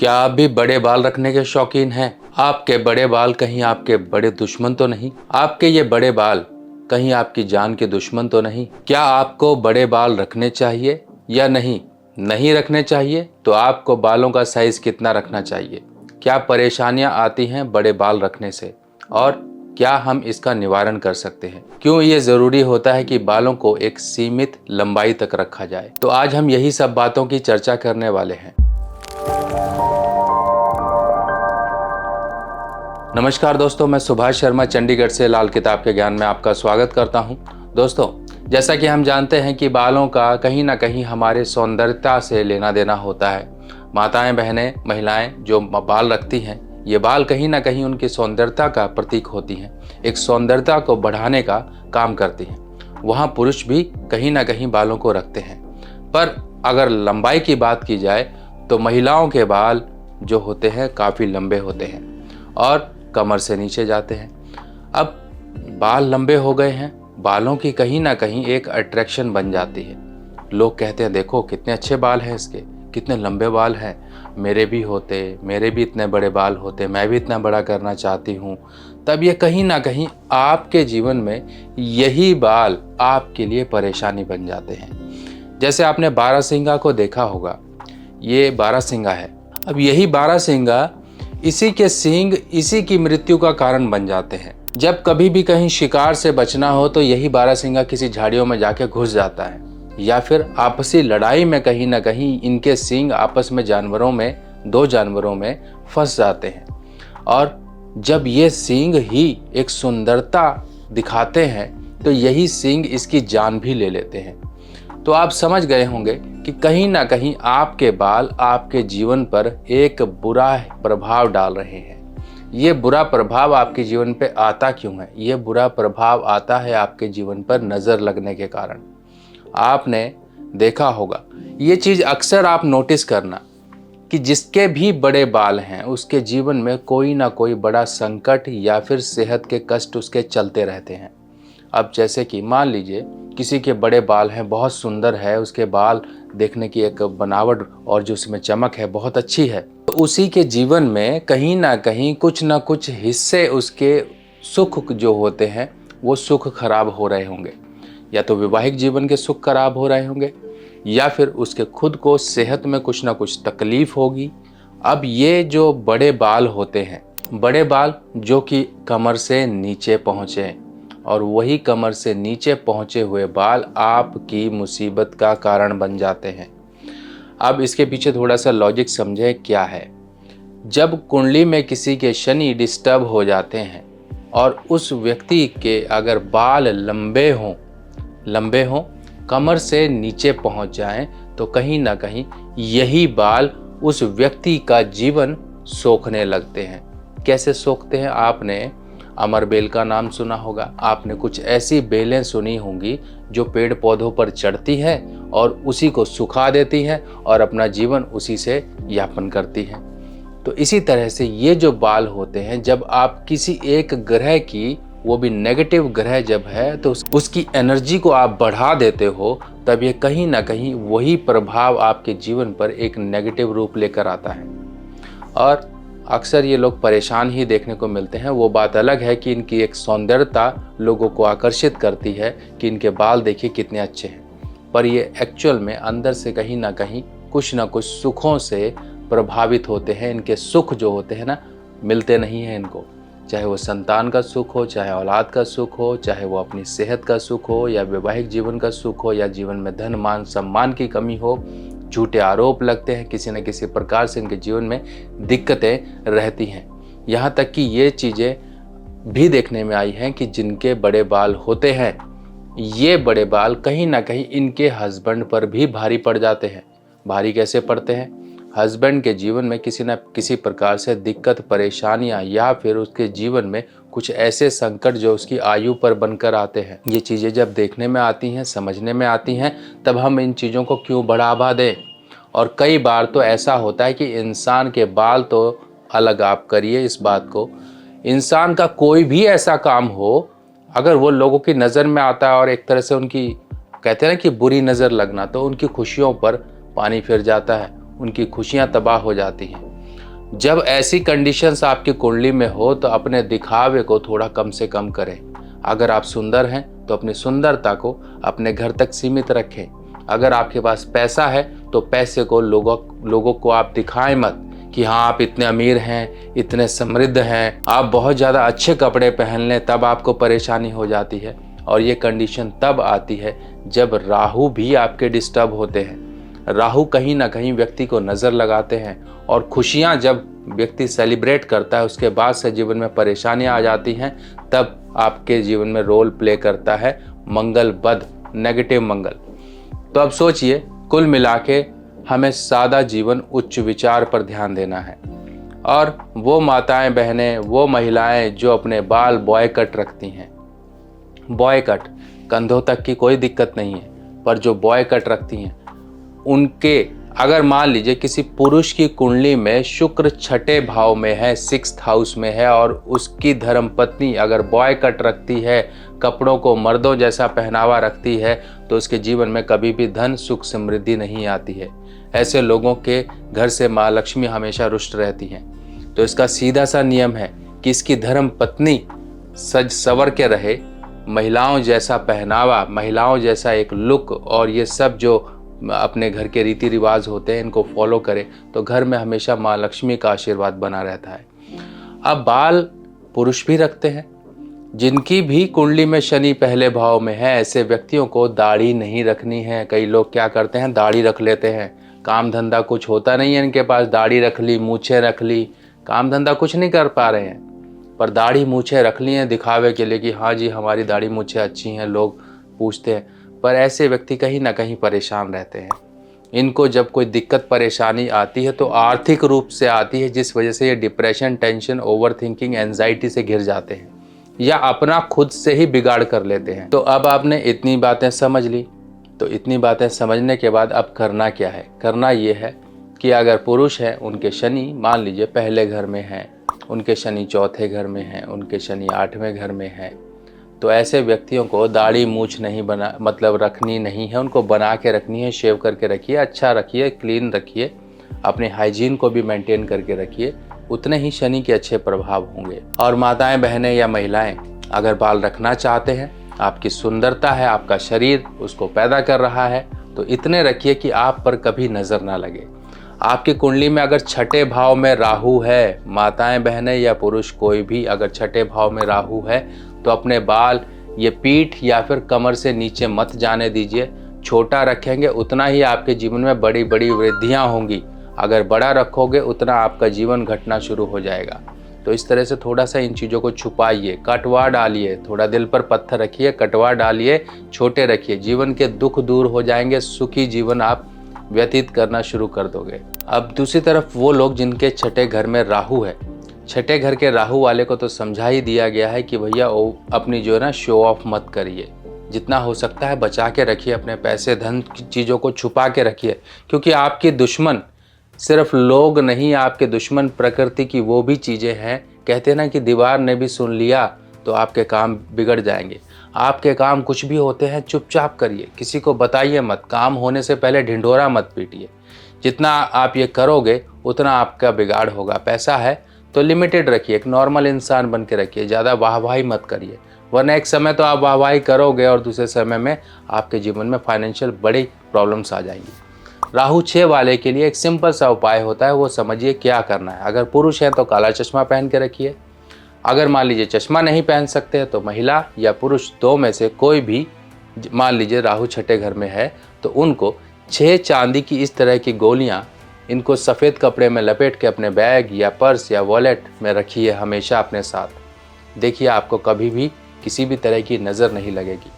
क्या आप भी बड़े बाल रखने के शौकीन हैं? आपके बड़े बाल कहीं आपके बड़े दुश्मन तो नहीं? आपके ये बड़े बाल कहीं आपकी जान के दुश्मन तो नहीं? क्या आपको बड़े बाल रखने चाहिए या नहीं? नहीं रखने चाहिए तो आपको बालों का साइज कितना रखना चाहिए? क्या परेशानियां आती हैं बड़े बाल रखने से और क्या हम इसका निवारण कर सकते हैं? क्यों ये ज़रूरी होता है कि बालों को एक सीमित लंबाई तक रखा जाए? तो आज हम यही सब बातों की चर्चा करने वाले हैं। नमस्कार दोस्तों, मैं सुभाष शर्मा चंडीगढ़ से लाल किताब के ज्ञान में आपका स्वागत करता हूं। दोस्तों, जैसा कि हम जानते हैं कि बालों का कहीं ना कहीं हमारे सौंदर्यता से लेना देना होता है। माताएं, बहनें, महिलाएं जो बाल रखती हैं, ये बाल कहीं ना कहीं उनकी सौंदर्यता का प्रतीक होती हैं, एक सौंदर्यता को बढ़ाने का काम करती हैं। वहाँ पुरुष भी कहीं ना कहीं बालों को रखते हैं, पर अगर लंबाई की बात की जाए तो महिलाओं के बाल जो होते हैं काफ़ी लंबे होते हैं और कमर से नीचे जाते हैं। अब बाल लंबे हो गए हैं, बालों की कहीं ना कहीं एक अट्रैक्शन बन जाती है। लोग कहते हैं देखो कितने अच्छे बाल हैं इसके, कितने लंबे बाल हैं, मेरे भी होते, मेरे भी इतने बड़े बाल होते, मैं भी इतना बड़ा करना चाहती हूँ। तब ये कहीं ना कहीं आपके जीवन में यही बाल आपके लिए परेशानी बन जाते हैं। जैसे आपने बारहसिंगा को देखा होगा, ये बारहसिंगा है। अब यही बारहसिंगा, इसी के सींग इसी की मृत्यु का कारण बन जाते हैं। जब कभी भी कहीं शिकार से बचना हो तो यही बारहसिंगा किसी झाड़ियों में जाके घुस जाता है, या फिर आपसी लड़ाई में कहीं ना कहीं इनके सींग आपस में दो जानवरों में फंस जाते हैं। और जब ये सींग ही एक सुंदरता दिखाते हैं तो यही सींग इसकी जान भी ले लेते हैं। तो आप समझ गए होंगे कि कहीं ना कहीं आपके बाल आपके जीवन पर एक बुरा प्रभाव डाल रहे हैं। ये बुरा प्रभाव आपके जीवन पे आता क्यों है? ये बुरा प्रभाव आता है आपके जीवन पर नज़र लगने के कारण। आपने देखा होगा, ये चीज़ अक्सर आप नोटिस करना कि जिसके भी बड़े बाल हैं उसके जीवन में कोई ना कोई बड़ा संकट या फिर सेहत के कष्ट उसके चलते रहते हैं। अब जैसे कि मान लीजिए किसी के बड़े बाल हैं, बहुत सुंदर है, उसके बाल देखने की एक बनावट और जो उसमें चमक है बहुत अच्छी है, तो उसी के जीवन में कहीं ना कहीं कुछ ना कुछ हिस्से उसके सुख जो होते हैं वो सुख खराब हो रहे होंगे। या तो वैवाहिक जीवन के सुख खराब हो रहे होंगे या फिर उसके खुद को सेहत में कुछ ना कुछ तकलीफ होगी। अब ये जो बड़े बाल होते हैं, बड़े बाल जो कि कमर से नीचे पहुँचे, और वही कमर से नीचे पहुंचे हुए बाल आपकी मुसीबत का कारण बन जाते हैं। अब इसके पीछे थोड़ा सा लॉजिक समझें क्या है। जब कुंडली में किसी के शनि डिस्टर्ब हो जाते हैं और उस व्यक्ति के अगर बाल लंबे हों, कमर से नीचे पहुंच जाएं, तो कहीं ना कहीं यही बाल उस व्यक्ति का जीवन सोखने लगते हैं। कैसे सोखते हैं? आपने अमर बेल का नाम सुना होगा। आपने कुछ ऐसी बेलें सुनी होंगी जो पेड़ पौधों पर चढ़ती हैं और उसी को सुखा देती हैं और अपना जीवन उसी से यापन करती हैं। तो इसी तरह से ये जो बाल होते हैं, जब आप किसी एक ग्रह की, वो भी नेगेटिव ग्रह जब है, तो उसकी एनर्जी को आप बढ़ा देते हो, तब ये कहीं ना कहीं वही प्रभाव आपके जीवन पर एक नेगेटिव रूप लेकर आता है। और अक्सर ये लोग परेशान ही देखने को मिलते हैं। वो बात अलग है कि इनकी एक सौंदर्यता लोगों को आकर्षित करती है कि इनके बाल देखिए कितने अच्छे हैं, पर ये एक्चुअल में अंदर से कहीं ना कहीं कुछ ना कुछ सुखों से प्रभावित होते हैं। इनके सुख जो होते हैं ना, मिलते नहीं हैं इनको, चाहे वो संतान का सुख हो, चाहे औलाद का सुख हो, चाहे वो अपनी सेहत का सुख हो, या वैवाहिक जीवन का सुख हो, या जीवन में धन मान सम्मान की कमी हो। झूठे आरोप लगते हैं, किसी न किसी प्रकार से इनके जीवन में दिक्कतें रहती हैं। यहाँ तक कि ये चीज़ें भी देखने में आई हैं कि जिनके बड़े बाल होते हैं, ये बड़े बाल कहीं ना कहीं इनके हस्बैंड पर भी भारी पड़ जाते हैं। भारी कैसे पड़ते हैं? हस्बैंड के जीवन में किसी न किसी प्रकार से दिक्कत, परेशानियाँ, या फिर उसके जीवन में कुछ ऐसे संकट जो उसकी आयु पर बनकर आते हैं। ये चीज़ें जब देखने में आती हैं, समझने में आती हैं, तब हम इन चीज़ों को क्यों बढ़ावा दें। और कई बार तो ऐसा होता है कि इंसान के बाल तो अलग, आप करिए इस बात को, इंसान का कोई भी ऐसा काम हो, अगर वो लोगों की नज़र में आता है और एक तरह से उनकी, कहते हैं ना कि बुरी नज़र लगना, तो उनकी खुशियों पर पानी फिर जाता है, उनकी खुशियाँ तबाह हो जाती हैं। जब ऐसी कंडीशंस आपकी कुंडली में हो तो अपने दिखावे को थोड़ा कम से कम करें। अगर आप सुंदर हैं तो अपनी सुंदरता को अपने घर तक सीमित रखें। अगर आपके पास पैसा है तो पैसे को लोगों को आप दिखाएं मत कि हाँ आप इतने अमीर हैं, इतने समृद्ध हैं। आप बहुत ज़्यादा अच्छे कपड़े पहन लें तब आपको परेशानी हो जाती है, और ये कंडीशन तब आती है जब राहु भी आपके डिस्टर्ब होते हैं। राहु कहीं ना कहीं व्यक्ति को नज़र लगाते हैं, और खुशियाँ जब व्यक्ति सेलिब्रेट करता है उसके बाद से जीवन में परेशानियाँ आ जाती हैं, तब आपके जीवन में रोल प्ले करता है मंगल बद, नेगेटिव मंगल। तो अब सोचिए, कुल मिला के हमें सादा जीवन, उच्च विचार पर ध्यान देना है। और वो माताएं बहनें, वो महिलाएं जो अपने बाल बॉय कट रखती हैं, बॉय कट, कंधों तक की कोई दिक्कत नहीं है, पर जो बॉय कट रखती हैं उनके, अगर मान लीजिए किसी पुरुष की कुंडली में शुक्र छठे भाव में है, 6th हाउस में है, और उसकी धर्मपत्नी अगर बॉय कट रखती है, कपड़ों को मर्दों जैसा पहनावा रखती है, तो उसके जीवन में कभी भी धन सुख समृद्धि नहीं आती है। ऐसे लोगों के घर से माँ लक्ष्मी हमेशा रुष्ट रहती हैं। तो इसका सीधा सा नियम है कि इसकी धर्मपत्नी सज सवर के रहे, महिलाओं जैसा पहनावा, महिलाओं जैसा एक लुक, और ये सब जो अपने घर के रीति रिवाज होते हैं इनको फॉलो करें, तो घर में हमेशा माँ लक्ष्मी का आशीर्वाद बना रहता है। अब बाल पुरुष भी रखते हैं, जिनकी भी कुंडली में शनि पहले भाव में है, ऐसे व्यक्तियों को दाढ़ी नहीं रखनी है। कई लोग क्या करते हैं, दाढ़ी रख लेते हैं, काम धंधा कुछ होता नहीं है इनके पास, दाढ़ी रख ली, मूछें रख ली, काम धंधा कुछ नहीं कर पा रहे हैं, पर दाढ़ी मूछें रख ली हैं दिखावे के लिए कि हाँ जी हमारी दाढ़ी मूछें अच्छी हैं, लोग पूछते हैं। पर ऐसे व्यक्ति कहीं ना कहीं परेशान रहते हैं। इनको जब कोई दिक्कत परेशानी आती है तो आर्थिक रूप से आती है, जिस वजह से ये depression, tension, over thinking, anxiety से घिर जाते हैं, या अपना खुद से ही बिगाड़ कर लेते हैं। तो अब आपने इतनी बातें समझ ली, तो इतनी बातें समझने के बाद अब करना क्या है? करना ये है कि अगर पुरुष हैं, उनके शनि मान लीजिए पहले घर में हैं, उनके शनि चौथे घर में हैं, उनके शनि 8वें घर में हैं, तो ऐसे व्यक्तियों को दाढ़ी मूछ नहीं रखनी नहीं है, उनको बना के रखनी है, शेव करके रखिए, अच्छा रखिए, क्लीन रखिए, अपने हाइजीन को भी मेंटेन करके रखिए, उतने ही शनि के अच्छे प्रभाव होंगे। और माताएं बहनें या महिलाएं अगर बाल रखना चाहते हैं, आपकी सुंदरता है, आपका शरीर उसको पैदा कर रहा है, तो इतने रखिए कि आप पर कभी नज़र ना लगे। आपकी कुंडली में अगर छठे भाव में राहु है, माताएं बहनें या पुरुष कोई भी अगर छठे भाव में राहु है, तो अपने बाल ये पीठ या फिर कमर से नीचे मत जाने दीजिए। छोटा रखेंगे उतना ही आपके जीवन में बड़ी बड़ी वृद्धियां होंगी, अगर बड़ा रखोगे उतना आपका जीवन घटना शुरू हो जाएगा। तो इस तरह से थोड़ा सा इन चीज़ों को छुपाइए, कटवा डालिए, थोड़ा दिल पर पत्थर रखिए, कटवा डालिए, छोटे रखिए, जीवन के दुख दूर हो जाएंगे, सुखी जीवन आप व्यतीत करना शुरू कर दोगे। अब दूसरी तरफ वो लोग जिनके छठे घर में राहु है, छठे घर के राहु वाले को तो समझा ही दिया गया है कि भैया अपनी जो है ना शो ऑफ मत करिए, जितना हो सकता है बचा के रखिए, अपने पैसे धन की चीज़ों को छुपा के रखिए, क्योंकि आपके दुश्मन सिर्फ लोग नहीं, आपके दुश्मन प्रकृति की वो भी चीज़ें हैं। कहते हैं ना कि दीवार ने भी सुन लिया तो आपके काम बिगड़ जाएंगे। आपके काम कुछ भी होते हैं चुपचाप करिए, किसी को बताइए मत, काम होने से पहले ढिंढोरा मत पीटिए। जितना आप ये करोगे उतना आपका बिगाड़ होगा। पैसा है तो लिमिटेड रखिए, एक नॉर्मल इंसान बन के रखिए, ज़्यादा वाहवाही मत करिए, वरना एक समय तो आप वाहवाही करोगे और दूसरे समय में आपके जीवन में फाइनेंशियल बड़ी प्रॉब्लम्स आ जाएंगी। राहु 6 वाले के लिए एक सिंपल सा उपाय होता है, वो समझिए क्या करना है। अगर पुरुष है तो काला चश्मा पहन के रखिए, अगर मान लीजिए चश्मा नहीं पहन सकते हैं तो महिला या पुरुष दो में से कोई भी, मान लीजिए राहु छठे घर में है तो उनको 6 चांदी की इस तरह की गोलियाँ, इनको सफ़ेद कपड़े में लपेट के अपने बैग या पर्स या वॉलेट में रखिए हमेशा अपने साथ। देखिए आपको कभी भी किसी भी तरह की नज़र नहीं लगेगी।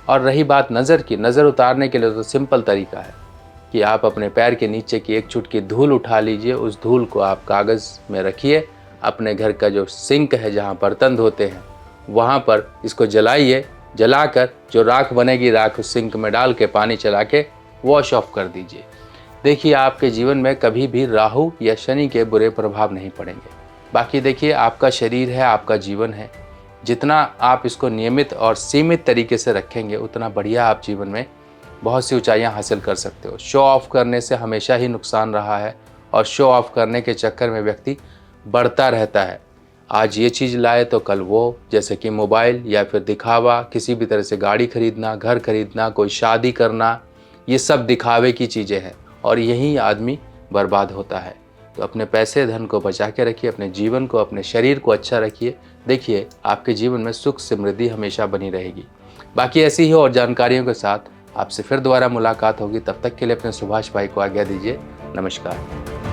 और रही बात नज़र की, नज़र उतारने के लिए तो सिंपल तरीका है कि आप अपने पैर के नीचे की एक चुटकी धूल उठा लीजिए, उस धूल को आप कागज़ में रखिए, अपने घर का जो सिंक है जहाँ बर्तन धोते हैं वहाँ पर इसको जलाइए, जलाकर जो राख बनेगी राख उस सिंक में डाल के पानी चला के वॉश ऑफ कर दीजिए। देखिए आपके जीवन में कभी भी राहु या शनि के बुरे प्रभाव नहीं पड़ेंगे। बाकी देखिए आपका शरीर है, आपका जीवन है, जितना आप इसको नियमित और सीमित तरीके से रखेंगे उतना बढ़िया आप जीवन में बहुत सी ऊंचाइयां हासिल कर सकते हो। शो ऑफ करने से हमेशा ही नुकसान रहा है और शो ऑफ करने के चक्कर में व्यक्ति बढ़ता रहता है। आज ये चीज़ लाए तो कल वो, जैसे कि मोबाइल या फिर दिखावा, किसी भी तरह से गाड़ी खरीदना, घर खरीदना, कोई शादी करना, ये सब दिखावे की चीज़ें हैं और यही आदमी बर्बाद होता है। तो अपने पैसे धन को बचा के रखिए, अपने जीवन को, अपने शरीर को अच्छा रखिए। देखिए आपके जीवन में सुख समृद्धि हमेशा बनी रहेगी। बाकी ऐसी ही और जानकारियों के साथ आपसे फिर दोबारा मुलाकात होगी। तब तक के लिए अपने सुभाष भाई को आज्ञा दीजिए। नमस्कार।